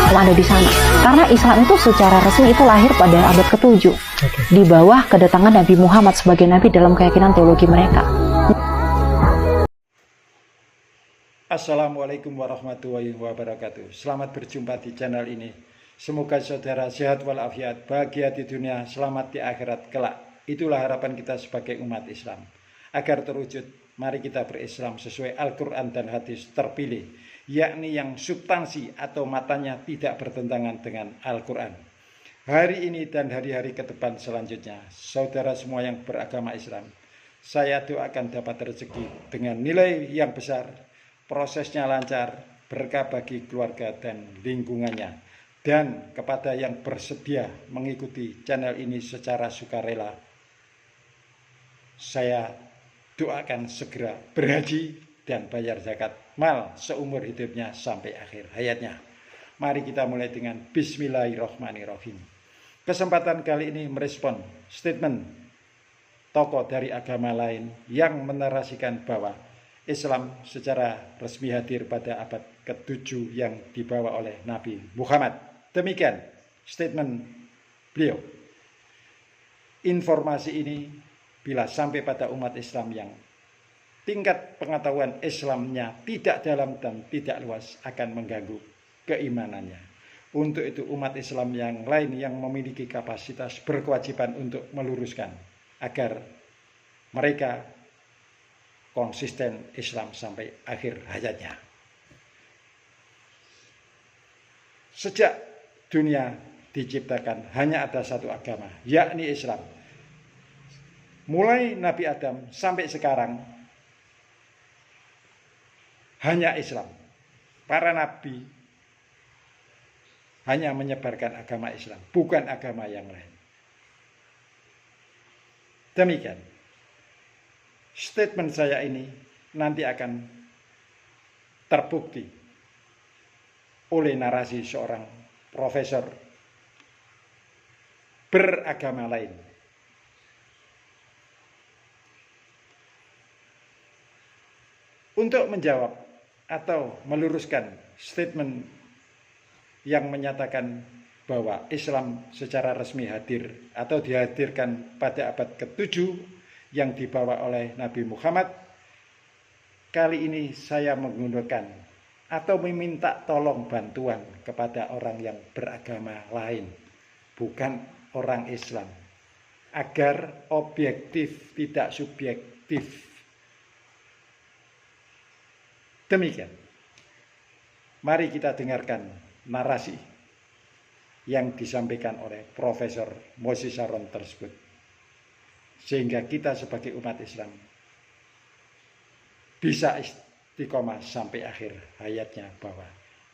dakwah ada di sana. Karena Islam itu secara resmi itu lahir pada abad ke-7 di bawah kedatangan Nabi Muhammad sebagai nabi dalam keyakinan teologi mereka. Assalamualaikum warahmatullahi wabarakatuh. Selamat berjumpa di channel ini. Semoga saudara sehat walafiat, bahagia di dunia, selamat di akhirat kelak. Itulah harapan kita sebagai umat Islam. Agar terwujud, mari kita berislam sesuai Al-Quran dan hadis terpilih, yakni yang substansi atau matanya tidak bertentangan dengan Al-Quran. Hari ini dan hari-hari ke depan selanjutnya, saudara semua yang beragama Islam, saya doakan dapat rezeki dengan nilai yang besar, prosesnya lancar, berkah bagi keluarga dan lingkungannya. Dan kepada yang bersedia mengikuti channel ini secara sukarela, saya doakan segera berhaji dan bayar zakat mal seumur hidupnya sampai akhir hayatnya. Mari kita mulai dengan Bismillahirrahmanirrahim. Kesempatan kali ini merespon statement tokoh dari agama lain yang menarasikan bahwa Islam secara resmi hadir pada abad ke-7 yang dibawa oleh Nabi Muhammad. Demikian statement beliau. Informasi ini bila sampai pada umat Islam yang tingkat pengetahuan Islamnya tidak dalam dan tidak luas akan mengganggu keimanannya. Untuk itu umat Islam yang lain yang memiliki kapasitas berkewajiban untuk meluruskan agar mereka konsisten Islam sampai akhir hayatnya. Sejak dunia diciptakan hanya ada satu agama, yakni Islam. Mulai Nabi Adam sampai sekarang hanya Islam. Para nabi hanya menyebarkan agama Islam, bukan agama yang lain. Demikian. Statement saya ini nanti akan terbukti oleh narasi seorang profesor beragama lain. Untuk menjawab atau meluruskan statement yang menyatakan bahwa Islam secara resmi hadir atau dihadirkan pada abad ke-7 yang dibawa oleh Nabi Muhammad, kali ini saya menggunakan atau meminta tolong bantuan kepada orang yang beragama lain, bukan orang Islam, agar objektif tidak subjektif. Demikian. Mari kita dengarkan narasi yang disampaikan oleh Profesor Moses Sharon tersebut, sehingga kita sebagai umat Islam bisa istiqomah sampai akhir hayatnya, bahwa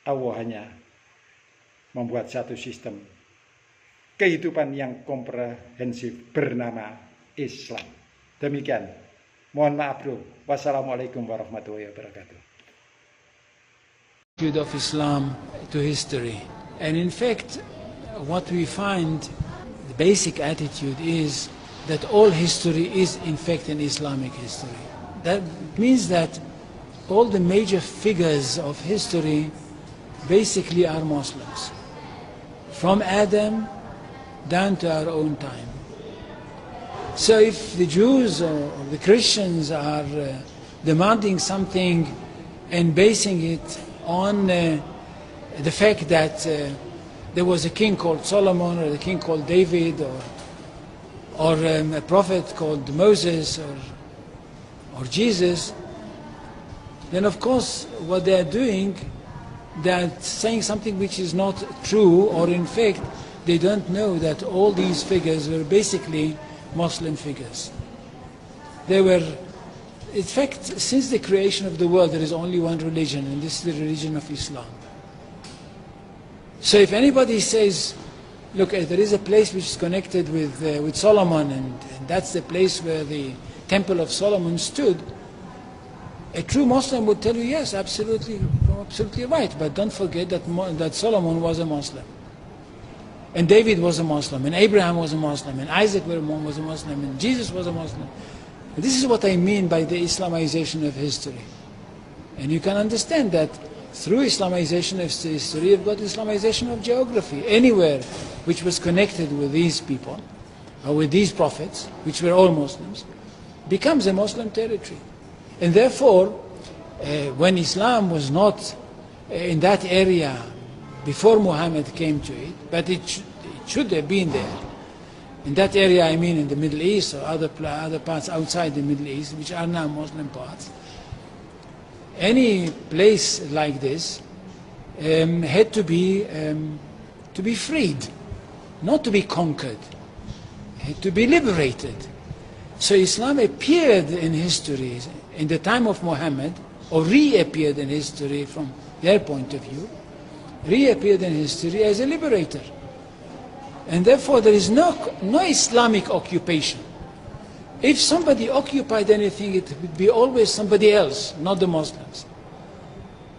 Allah hanya membuat satu sistem kehidupan yang komprehensif bernama Islam. Demikian. Mohon maaf bro. Wassalamualaikum warahmatullahi wabarakatuh. Of Islam to history, and in fact what we find, the basic attitude is that all history is in fact an Islamic history. That means that all the major figures of history basically are Muslims, from Adam down to our own time. So if the Jews or the Christians are demanding something and basing it on the fact that there was a king called Solomon, or a king called David, or a prophet called Moses, or Jesus, then of course what they are doing, they are saying something which is not true, or in fact they don't know that all these figures were basically Muslim figures. They were, in fact, since the creation of the world, there is only one religion, and this is the religion of Islam. So if anybody says, look, there is a place which is connected with Solomon, and that's the place where the Temple of Solomon stood, a true Muslim would tell you, yes, absolutely right, but don't forget that Solomon was a Muslim. And David was a Muslim, and Abraham was a Muslim, and Isaac was a Muslim, and Jesus was a Muslim. This is what I mean by the Islamization of history. And you can understand that through Islamization of history, you've got Islamization of geography. Anywhere which was connected with these people, or with these prophets, which were all Muslims, becomes a Muslim territory. And therefore, when Islam was not in that area before Muhammad came to it, but it should have been there. In that area, I mean in the Middle East or other parts outside the Middle East, which are now Muslim parts. Any place like this had to be freed, not to be conquered, had to be liberated. So Islam appeared in history in the time of Muhammad, or reappeared in history from their point of view, reappeared in history as a liberator. And therefore there is no Islamic occupation. If somebody occupied anything, it would be always somebody else, not the Muslims.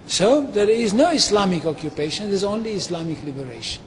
So there is no Islamic occupation, there is only Islamic liberation.